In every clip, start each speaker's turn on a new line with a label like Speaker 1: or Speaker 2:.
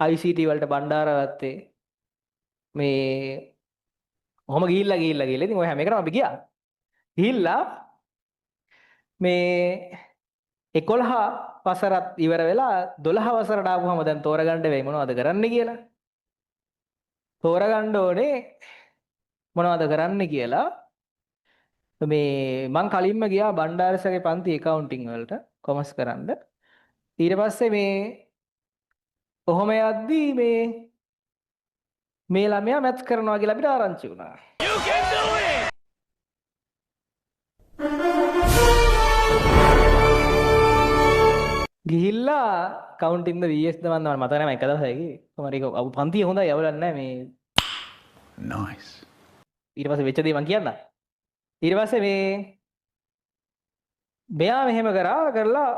Speaker 1: ICT වලට බණ්ඩාරවත්තේ මේ ඔහොම ගිහිල්ලා ඉතින් ඔය හැම එකටම අපි ගියා. ගිහිල්ලා මේ 11 වසරත් ඉවර වෙලා 12 වසරට ආවම දැන් තෝරගන්න වෙයි මොනවද කරන්න කියලා. තෝරගන්න ඕනේ මොනවද කරන්න කියලා. මේ මං කලින්ම ගියා බණ්ඩාරසගේ පන්ති accounting වලට කොමර්ස් කරන්න. ඊට පස්සේ මේ කොහොම යද්දී මේ ළමයා මැත්ස් කරනවා කියලා අපිට ආරංචි වුණා. You can do it! ගිහිල්ලා accounting ද VS ද මම මතක නැහැ මම එක දවසයි කොහමද ඒක පන්තිය හොඳයි අවුලක් නැහැ මේ nice. ඊට පස්සේ වෙච්ච දේ මං කියන්න. ඊට පස්සේ මෙයා මෙහෙම කරලා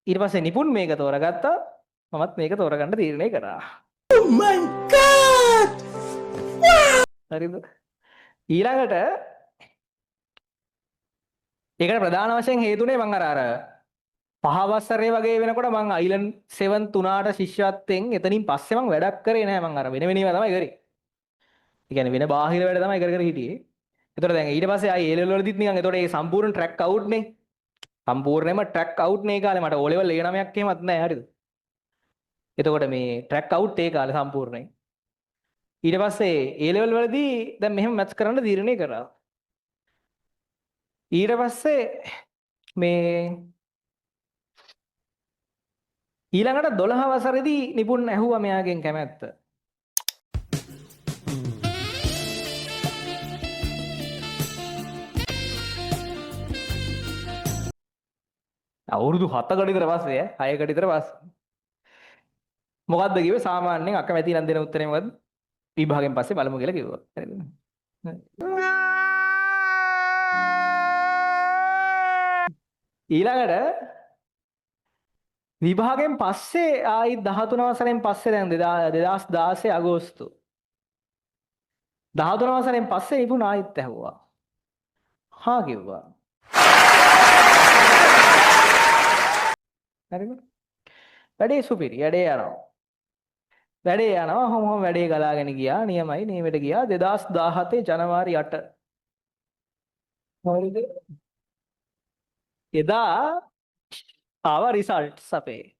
Speaker 1: ඊට පස්සේ නිපුන් මේක තෝරගත්තා. මමත් මේක තෝරගන්න තීරණය කරා. Oh my god! හරිද? ඊළඟට ඒකට ප්‍රධාන වශයෙන් හේතුනේ මං අර 5 වසරේ වගේ වෙනකොට මං අයිලන්ඩ් 7 තුනාට ශිෂ්‍යත්වයෙන් එතනින් පස්සේ මං වැඩක් කරේ නැහැ. මං අර වෙන වෙනම තමයි කරේ. ඒ කියන්නේ වෙන බාහිර වැඩ තමයි කර හිටියේ. ඒතකොට දැන් ඊට පස්සේ ආයි A level වලදීත් නිකන් ඒතකොට ඒ සම්පූර්ණ ට්‍රැක් අවුට් නේ. සම්පූර්ණයෙන්ම ට්‍රැක් අවුට් නේ කාලේ මට O level A9ක් එහෙමත් නැහැ හරිද? එතකොට මේ ට්‍රැක් අවුට් ඒ කාලේ සම්පූර්ණයෙන්. ඊට පස්සේ A level වලදී දැන් මෙහෙම මැත්ස් කරන්න තීරණය කරා. ඊට පස්සේ මේ ඊළඟට 12 වසරේදී නිපුන් ඇහුවා මෙයාගෙන් කැමැත්ත. අවුරුදු 7කට විතර පස්සේ 6කට විතර පස්සේ මොකද්ද කිව්වේ සාමාන්‍යයෙන් අකමැති නම් දෙන උත්තරේ මොකද්ද විභාගයෙන් පස්සේ බලමු කියලා කිව්වා. හරිද? ඊළඟට විභාගයෙන් පස්සේ ආයි 13 වසරෙන් පස්සේ දැන් 2016 අගෝස්තු 13 වසරෙන් පස්සේ නිපුන් ආයිත් ඇහුවා. හා කිව්වා. හරිද? වැඩේ සුපිරි. වැඩේ යනවා. කොහොම වැඩේ ගලාගෙන ගියා. නියමයි. නියමෙට ගියා 2017 ජනවාරි 8. හරිද? එදා ආවා රිසල්ට්ස් අපේ.